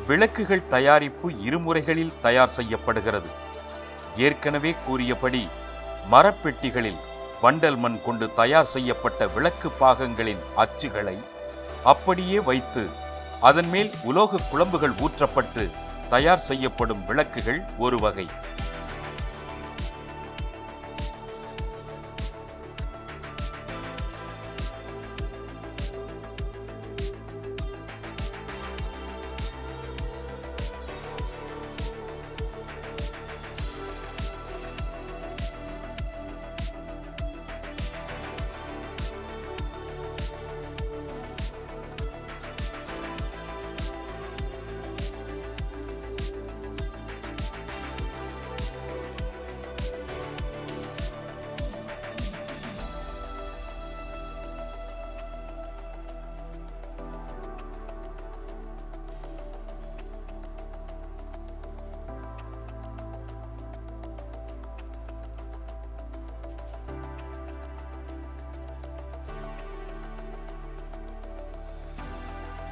விளக்குகள் தயாரிப்பு இருமுறைகளில் தயார் செய்யப்படுகிறது. ஏற்கனவே கூறியபடி மரப்பெட்டிகளில் வண்டல் மண் கொண்டு தயார் செய்யப்பட்ட விளக்கு பாகங்களின் அச்சுகளை அப்படியே வைத்து அதன் மேல் உலோக குழம்புகள் ஊற்றப்பட்டு தயார் செய்யப்படும் விளக்குகள் ஒரு வகை.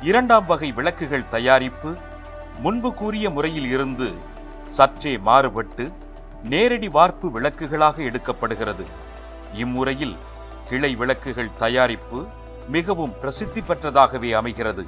இரண்டாம் வகை விளக்குகள் தயாரிப்பு முன்பு கூறிய முறையில் இருந்து சற்றே மாறுபட்டு நேரடி வார்ப்பு விளக்குகளாக எடுக்கப்படுகிறது. இம்முறையில் கிளை விளக்குகள் தயாரிப்பு மிகவும் பிரசித்தி பெற்றதாகவே அமைகிறது.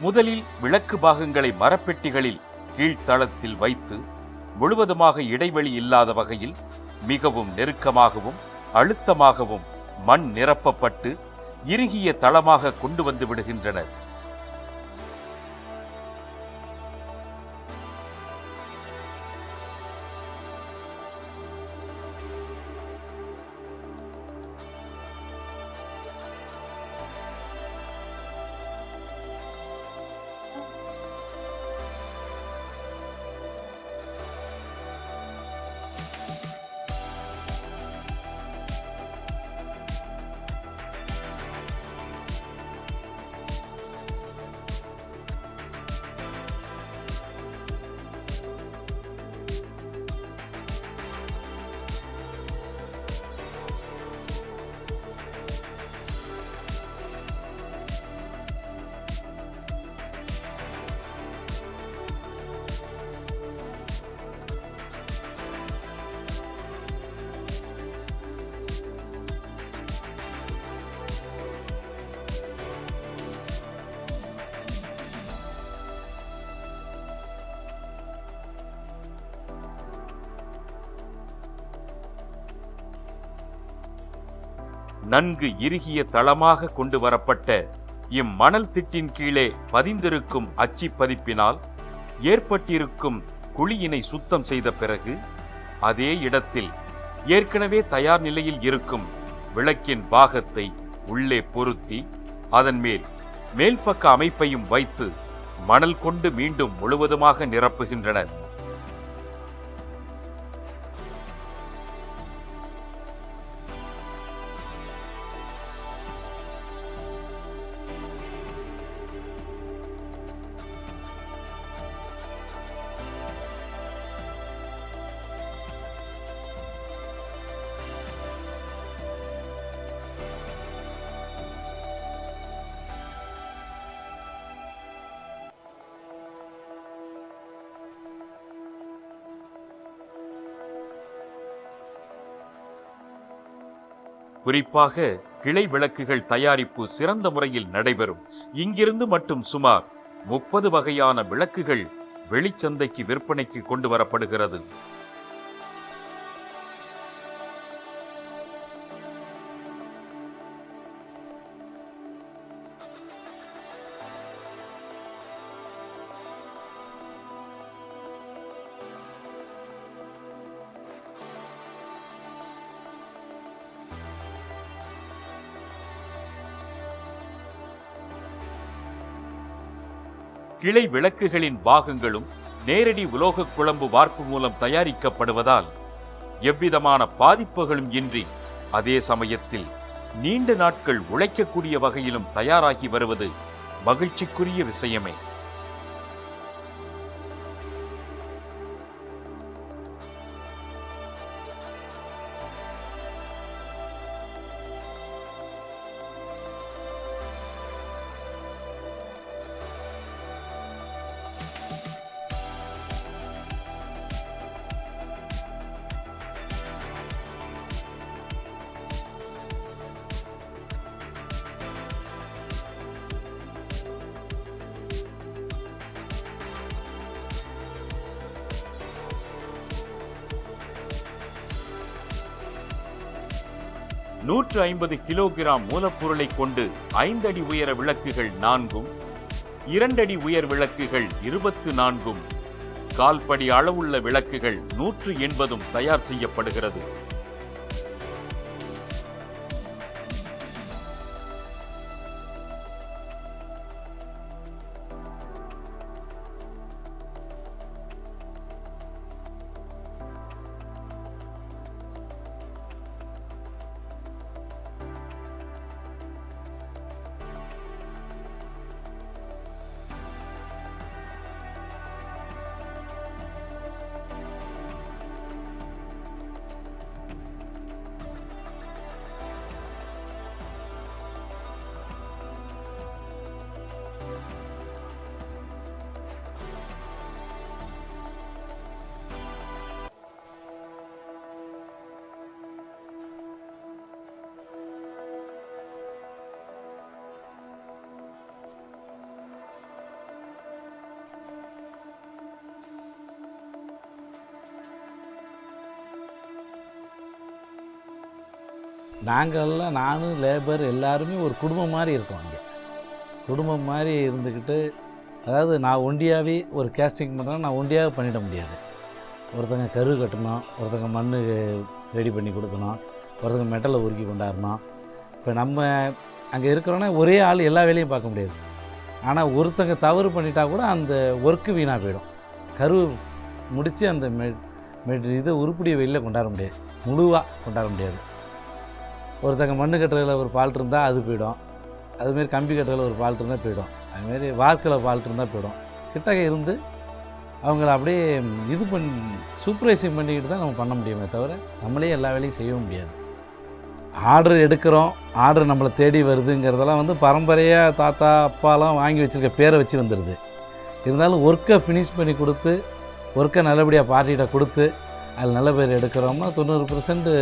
முதலில் விளக்கு பாகங்களை மரப்பெட்டிகளில் கீழ்த்தளத்தில் வைத்து முழுவதுமாக இடைவெளி இல்லாத வகையில் மிகவும் நெருக்கமாகவும் அழுத்தமாகவும் மண் நிரப்பப்பட்டு இறுகிய தளமாக கொண்டு வந்து விடுகின்றனர். நன்கு இறுகிய தளமாக கொண்டு வரப்பட்ட இம்மணல் திட்டின் கீழே பதிந்திருக்கும் அச்சி பதிப்பினால் ஏற்பட்டிருக்கும் குழியினை சுத்தம் செய்த பிறகு அதே இடத்தில் ஏற்கனவே தயார் நிலையில் இருக்கும் விளக்கின் பாகத்தை உள்ளே பொருத்தி அதன் மேல்பக்க அமைப்பையும் வைத்து மணல் கொண்டு மீண்டும் முழுவதுமாக நிரப்புகின்றனர். குறிப்பாக கிளை விளக்குகள் தயாரிப்பு சிறந்த முறையில் நடைபெறும். இங்கிருந்து மட்டும் சுமார் 30 வகையான விளக்குகள் வெளிச்சந்தைக்கு விற்பனைக்கு கொண்டு வரப்படுகிறது. கிளை விளக்குகளின் பாகங்களும் நேரடி உலோக குழம்பு வார்ப்பு மூலம் தயாரிக்கப்படுவதால் எவ்விதமான பாதிப்புகளும் இன்றி அதே சமயத்தில் நீண்ட நாட்கள் உழைக்கக்கூடிய வகையிலும் தயாராகி வருவது மகிழ்ச்சிக்குரிய விஷயமே. நூற்று 50 கிலோகிராம் மூலப்பொருளை கொண்டு 5 அடி உயர விளக்குகள் 4, 2 அடி உயர் விளக்குகள் 24, கால்படி அளவுள்ள விளக்குகள் 180 தயார் செய்யப்படுகிறது. நாங்கள்லாம் நானும் லேபர் எல்லாருமே ஒரு குடும்பம் மாதிரி இருக்கோம். அங்கே குடும்பம் மாதிரி இருந்துக்கிட்டு, அதாவது நான் ஒண்டியாகவே ஒரு கேஸ்டிங் பண்ணுறேன், நான் ஒண்டியாக பண்ணிட முடியாது. ஒருத்தங்க கரு கட்டணும், ஒருத்தங்க மண் ரெடி பண்ணி கொடுக்கணும், ஒருத்தங்க மெட்டலை உருக்கி கொண்டாடணும். இப்போ நம்ம அங்கே இருக்கிறோன்னா ஒரே ஆள் எல்லா வேலையும் பார்க்க முடியாது. ஆனால் ஒருத்தங்க தவறு பண்ணிட்டா கூட அந்த ஒர்க்கு வீணாக போயிடும். கரு முடித்து அந்த இதை உருப்படியை வெளியில் கொண்டாட முடியாது, முழுவாக கொண்டாட முடியாது. ஒருத்தங்க மண் கட்டுறதுல ஒரு ஃபால்ட் இருந்தால் அது போயிடும், அதுமாரி கம்பி கட்டுறதுல ஒரு ஃபால்ட் இருந்தால் போயிடும், அதுமாரி வார்க்கில் ஃபால்ட் இருந்தால் போயிடும். கிட்டக்க இருந்து அவங்கள அப்படியே இது சூப்பர்வைசிங் பண்ணிக்கிட்டு தான் நம்ம பண்ண முடியுமே தவிர நம்மளே எல்லா வேலையும் செய்யவும் முடியாது. ஆர்டர் எடுக்கிறோம், ஆர்டர் நம்மளை தேடி வருதுங்கிறதெல்லாம் பரம்பரையாக தாத்தா அப்பாலாம் வாங்கி வச்சுருக்க பேரை வச்சு வந்துடுது. இருந்தாலும் ஒர்க்கை ஃபினிஷ் பண்ணி கொடுத்து, ஒர்க்கை நல்லபடியாக பார்ட்டிகிட்ட கொடுத்து அதில் நல்ல பேர் எடுக்கிறோம்னா 90%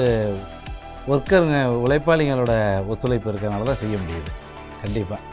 ஒர்க்கருங்க உழைப்பாளிகளோட ஒத்துழைப்பு இருக்கிறனால தான் செய்ய முடியுது. கண்டிப்பாக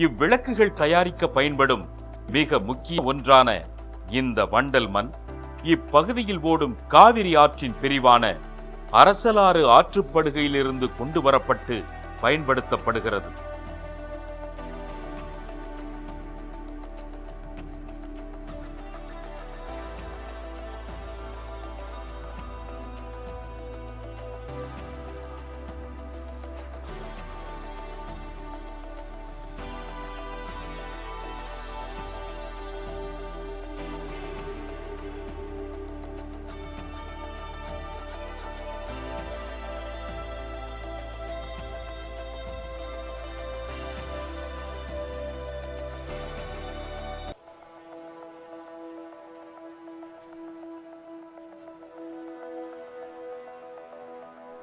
இவ்விளக்குகள் தயாரிக்க பயன்படும் மிக முக்கிய ஒன்றான இந்த வண்டல் மண் இப்பகுதியில் ஓடும் காவிரி ஆற்றின் பிரிவான அரசலாறு ஆற்றுப்படுகையிலிருந்து கொண்டு வரப்பட்டு பயன்படுத்தப்படுகிறது.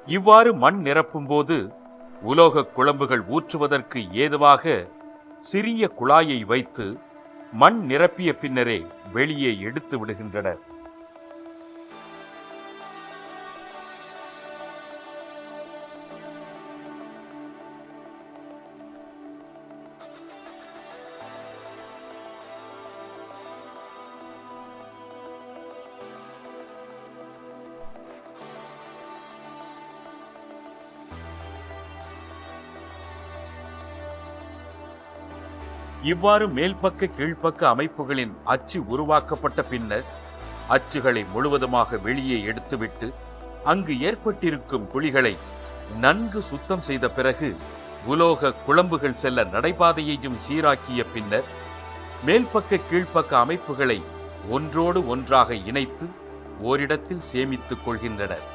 இவ்வாறு மண் நிரப்பும் போது உலோக குழம்புகள் ஊற்றுவதற்கு ஏதுவாக சிறிய குழாயை வைத்து மண் நிரப்பிய பின்னரே வெளியே எடுத்து விடுகின்றனர். இவ்வாறு மேல்பக்க கீழ்ப்பக்க அமைப்புகளின் அச்சு உருவாக்கப்பட்ட பின்னர் அச்சுகளை முழுவதுமாக வெளியே எடுத்துவிட்டு அங்கு ஏற்பட்டிருக்கும் குழிகளை நன்கு சுத்தம் செய்த பிறகு உலோக குழம்புகள் செல்ல நடைபாதையையும் சீராக்கிய பின்னர் மேல்பக்க கீழ்ப்பக்க அமைப்புகளை ஒன்றோடு ஒன்றாக இணைத்து ஓரிடத்தில் சேமித்துக் கொள்கின்றனர்.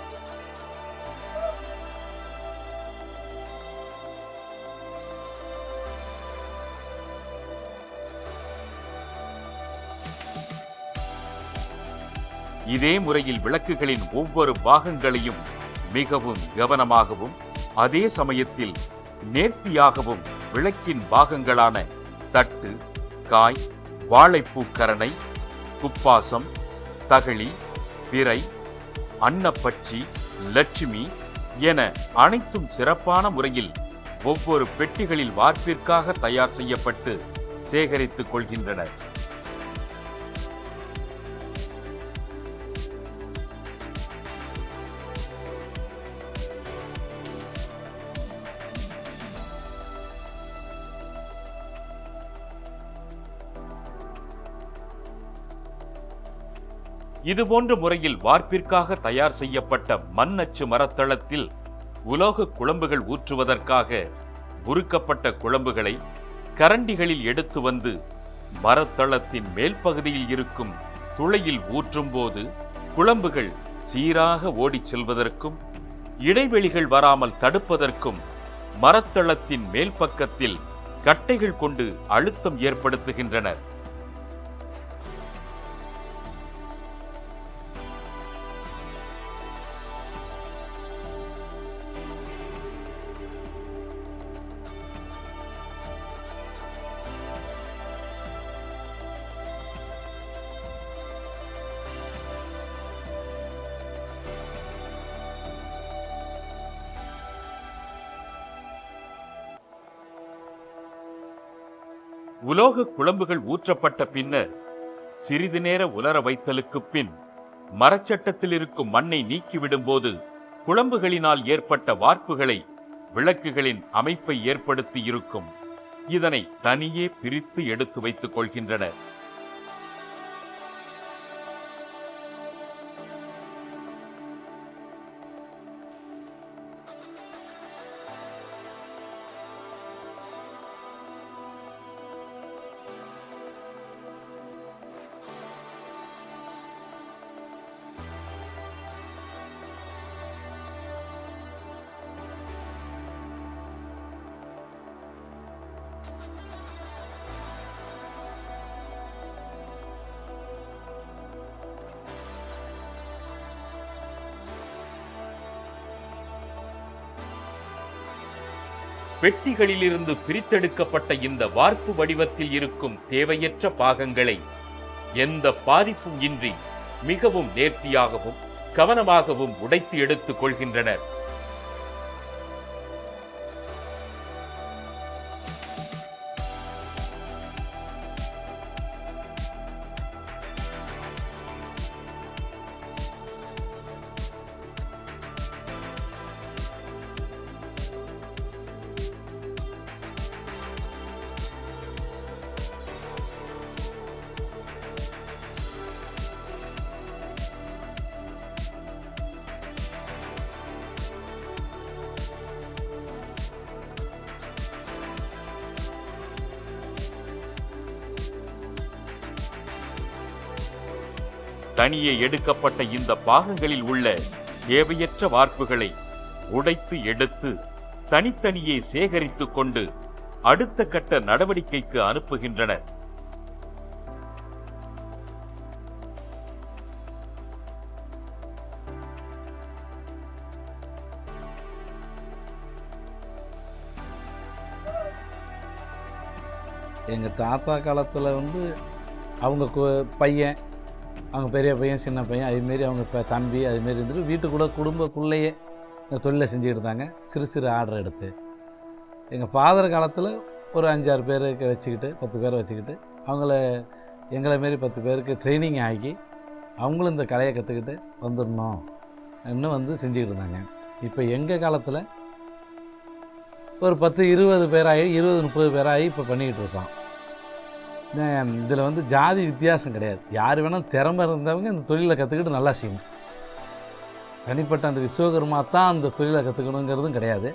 இதே முறையில் விளக்குகளின் ஒவ்வொரு பாகங்களையும் மிகவும் கவனமாகவும் அதே சமயத்தில் நேர்த்தியாகவும் விளக்கின் பாகங்களான தட்டு, காய், வாழைப்பூக்கரணை, குப்பாசம், தகளி, பிறை, அன்னப்பட்சி, லட்சுமி என அனைத்தும் சிறப்பான முறையில் ஒவ்வொரு பெட்டிகளில் வார்ப்பிற்காக தயார் செய்யப்பட்டு சேகரித்துக் கொள்கின்றனர். இதுபோன்ற முறையில் வார்ப்பிற்காக தயார் செய்யப்பட்ட மண் அச்சு மரத்தளத்தில் உலோக குழம்புகள் ஊற்றுவதற்காக உருக்கப்பட்ட குழம்புகளை கரண்டிகளில் எடுத்து வந்து மரத்தளத்தின் மேல் பகுதியில் இருக்கும் துளையில் ஊற்றும் போது குழம்புகள் சீராக ஓடிச் செல்வதற்கும் இடைவெளிகள் வராமல் தடுப்பதற்கும் மரத்தளத்தின் மேல் பக்கத்தில் கட்டைகள் கொண்டு அழுத்தம் ஏற்படுத்துகின்றனர். உலோக குழம்புகள் ஊற்றப்பட்ட பின்னர் சிறிது நேர உலர வைத்தலுக்கு பின் மரச்சட்டத்தில் இருக்கும் மண்ணை நீக்கிவிடும் போது குழம்புகளினால் ஏற்பட்ட வார்ப்புகளை விளக்குகளின் அமைப்பை ஏற்படுத்தி இருக்கும். இதனை தனியே பிரித்து எடுத்து வைத்துக் கொள்கின்றனர். பெட்டிகளிலிருந்து பிரித்தெடுக்கப்பட்ட இந்த வார்ப்பு வடிவத்தில் இருக்கும் தேவையற்ற பாகங்களை எந்த பாதிப்பும் இன்றி மிகவும் நேர்த்தியாகவும் கவனமாகவும் உடைத்து எடுத்துக் கொள்கின்றனர். தனியே எடுக்கப்பட்ட இந்த பாகங்களில் உள்ள தேவையற்ற வார்ப்புகளை உடைத்து எடுத்து தனித்தனியே சேகரித்துக் கொண்டு அடுத்த கட்ட நடவடிக்கைக்கு அனுப்புகின்றனர். எங்கள் தாத்தா காலத்தில் வந்து அவங்க பையன், அவங்க பெரிய பையன், சின்ன பையன், அதுமாரி அவங்க தம்பி அதுமாரி இருந்துட்டு வீட்டுக்குள்ளே குடும்பக்குள்ளேயே இந்த தொழிலை செஞ்சுக்கிட்டு இருந்தாங்க, சிறு சிறு ஆர்டர் எடுத்து. எங்கள் ஃபாதர் காலத்தில் ஒரு 5-6 பேருக்கு வச்சுக்கிட்டு 10 பேரை வச்சுக்கிட்டு எங்களை மாரி 10 பேருக்கு ட்ரைனிங் ஆகி அவங்களும் இந்த கலையை கற்றுக்கிட்டு வந்துடணும் இன்னும் வந்து செஞ்சுக்கிட்டு இருந்தாங்க. இப்போ எங்கள் காலத்தில் ஒரு 10-20 பேராகி 20-30 பேராகி இப்போ பண்ணிக்கிட்டு இருக்கோம். இதில் வந்து ஜாதி வித்தியாசம் கிடையாது. யார் வேணாலும் திறமை இருந்தவங்க இந்த தொழிலை கற்றுக்கிட்டு நல்லா செய்யணும். தனிப்பட்ட அந்த விஸ்வகர்மா தான் அந்த தொழிலை கற்றுக்கணுங்கிறதும் கிடையாது.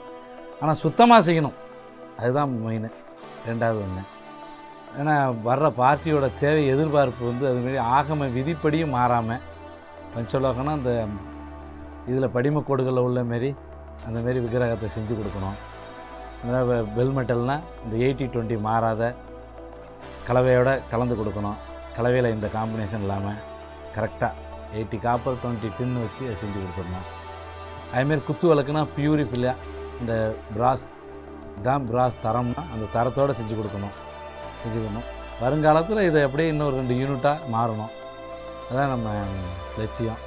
ஆனால் சுத்தமாக செய்யணும், அதுதான் மெயின். ரெண்டாவது ஒன்று, ஏன்னா வர்ற பார்ட்டியோட தேவை எதிர்பார்ப்பு வந்து அதுமாரி ஆகம விதிப்படியும் மாறாமல் கொஞ்சம் சொல்லக்கணும். அந்த இதில் படிமக்கோடுகளில் உள்ள மாரி அந்தமாரி விக்கிரகத்தை செஞ்சு கொடுக்கணும். அதனால் பெல் மெட்டல்னால் இந்த 80-20 மாறாத கலவையோடு கலந்து கொடுக்கணும். கலவையில் இந்த காம்பினேஷன் இல்லாமல் கரெக்டாக 80 காப்பர் 20 டின்னு வச்சு அதை செஞ்சு கொடுத்துடணும். அதுமாரி குத்து விளக்குனா பியூரிஃபில்லாக இந்த பிராஸ் தான் பிராஸ் தரம்னா அந்த தரத்தோடு செஞ்சு கொடுக்கணும். வருங்காலத்தில் இதை அப்படியே இன்னொரு 2 யூனிட்டாக மாறணும். அதான் நம்ம லட்சியம்.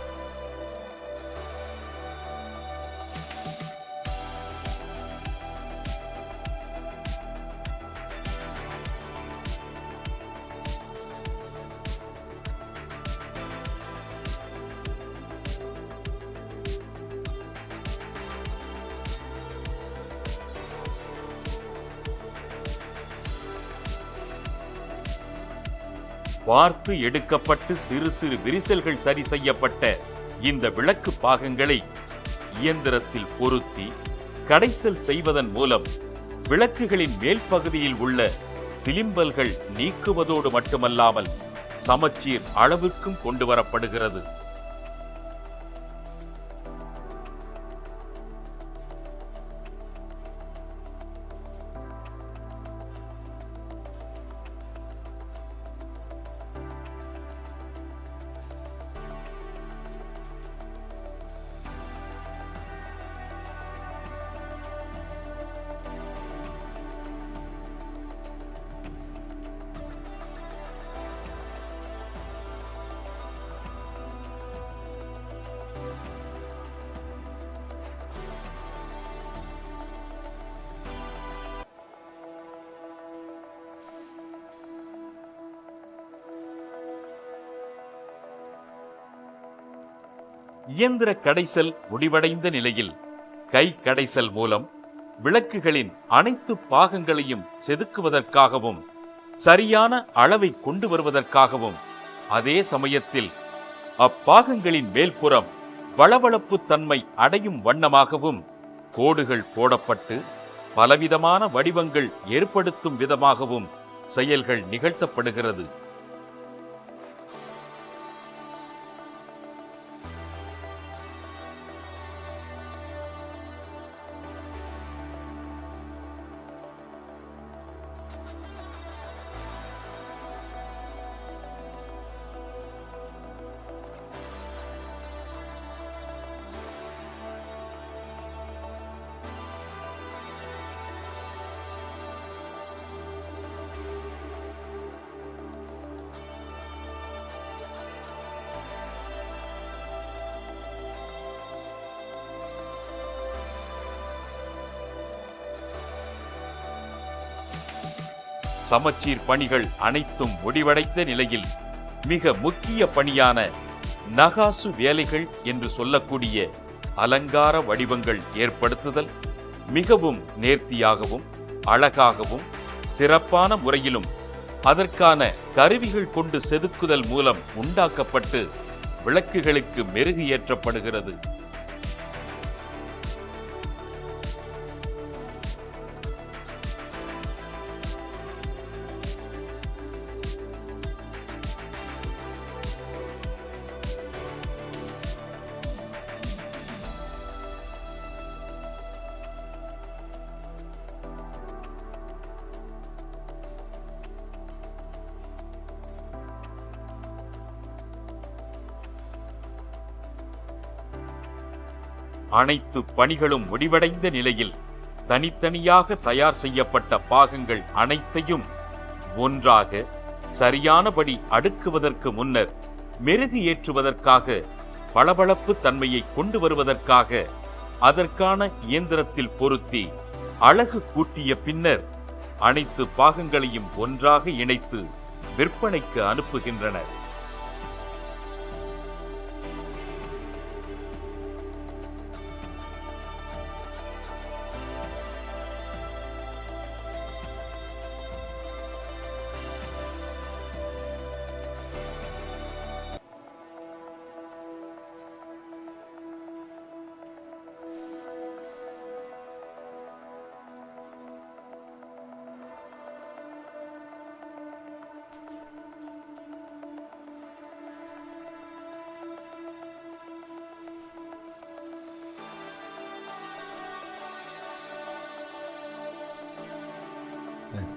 வார்த்து எடுக்கப்பட்டு சிறு சிறு விரிசல்கள் சரி செய்யப்பட்ட இந்த விளக்கு பாகங்களை இயந்திரத்தில் பொருத்தி கடைசல் செய்வதன் மூலம் விளக்குகளின் மேல் பகுதியில் உள்ள சிலிம்பல்கள் நீக்குவதோடு மட்டுமல்லாமல் சமச்சீர் அளவுக்கும் கொண்டு வரப்படுகிறது. இயந்திர கடைசல் முடிவடைந்த நிலையில் கை கடைசல் மூலம் விளக்குகளின் அனைத்து பாகங்களையும் செதுக்குவதற்காகவும் சரியான அளவை கொண்டு வருவதற்காகவும் அதே சமயத்தில் அப்பாகங்களின் மேல்புறம் வளவளப்பு தன்மை அடையும் வண்ணமாகவும் கோடுகள் போடப்பட்டு பலவிதமான வடிவங்கள் ஏற்படுத்தும் விதமாகவும் செயல்கள் நிகழ்த்தப்படுகிறது. சமச்சீர் பணிகள் அனைத்தும் முடிவடைந்த நிலையில் மிக முக்கிய பணியான நகாசு வேலைகள் என்று சொல்லக்கூடிய அலங்கார வடிவங்கள் ஏற்படுத்துதல் மிகவும் நேர்த்தியாகவும் அழகாகவும் சிறப்பான முறையிலும் அதற்கான கருவிகள் கொண்டு செதுக்குதல் மூலம் உண்டாக்கப்பட்டு விளக்குகளுக்கு மெருகு ஏற்றப்படுகிறது. அனைத்து பணிகளும் முடிவடைந்த நிலையில் தனித்தனியாக தயார் செய்யப்பட்ட பாகங்கள் அனைத்தையும் ஒன்றாக சரியானபடி அடுக்குவதற்கு முன்னர் மெருகு ஏற்றுவதற்காக, பளபளப்பு தன்மையை கொண்டு வருவதற்காக அதற்கான இயந்திரத்தில் பொருத்தி அழகு கூட்டிய பின்னர் அனைத்து பாகங்களையும் ஒன்றாக இணைத்து விற்பனைக்கு அனுப்புகின்றனர்.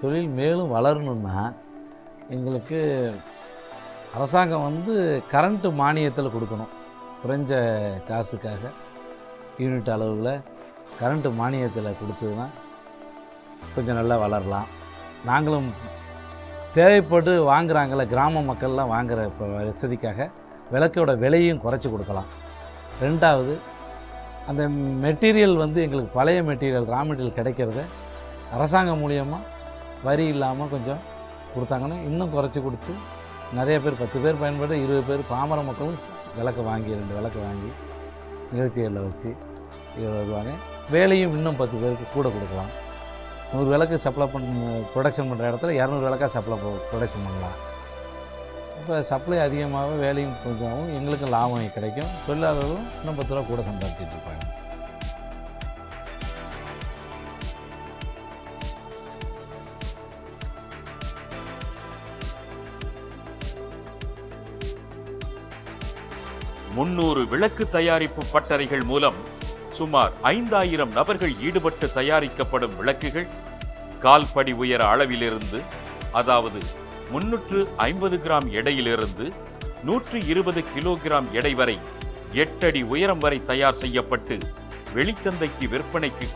தொழில் மேலும் வளரணும்னா எங்களுக்கு அரசாங்கம் கரண்ட்டு மானியத்தில் கொடுக்கணும். குறைஞ்ச காசுக்காக யூனிட் அளவில் கரண்ட்டு மானியத்தில் கொடுத்ததுன்னா கொஞ்சம் நல்லா வளரலாம். நாங்களும் தேவைப்பட்டு வாங்குகிறாங்கள கிராம மக்கள்லாம் வாங்குகிற இப்போ வசதிக்காக விளக்கோட விலையும் குறைச்சி கொடுக்கலாம். ரெண்டாவது, அந்த மெட்டீரியல் எங்களுக்கு பழைய மெட்டீரியல் ரா மெட்டீரியல் கிடைக்கிறத அரசாங்கம் மூலியமாக வரி இல்லாமல் கொஞ்சம் கொடுத்தாங்கன்னா இன்னும் குறைச்சி கொடுத்து நிறைய பேர் 10 பேர் பயன்பட 20 பேர் பாமர மக்களும் விளக்கு வாங்கி 2 விளக்கு வாங்கி நிகழ்ச்சிகளில் வச்சு வருவாங்க. வேலையும் இன்னும் 10 பேருக்கு கூட கொடுக்கலாம். 100 விளக்கு சப்ளை ப்ரொடக்ஷன் பண்ணுற இடத்துல 200 விளக்காக ப்ரொடக்ஷன் பண்ணலாம். இப்போ சப்ளை அதிகமாக வேலையும் கொஞ்சம் எங்களுக்கும் லாபம் கிடைக்கும். தொழிலாளர்களும் இன்னும் 10 ரூபா கூட சம்பாதிச்சுட்டு இருப்பாங்க. முன்னூறு விளக்கு தயாரிப்பு பட்டறைகள் மூலம் சுமார் 5000 நபர்கள் ஈடுபட்டு தயாரிக்கப்படும் விளக்குகள் கால்படி உயர அளவிலிருந்து, அதாவது 350 கிராம் எடையிலிருந்து 120 கிலோகிராம் எடை வரை 8 அடி உயரம் வரை தயார் செய்யப்பட்டு வெளிச்சந்தைக்கு விற்பனைக்கு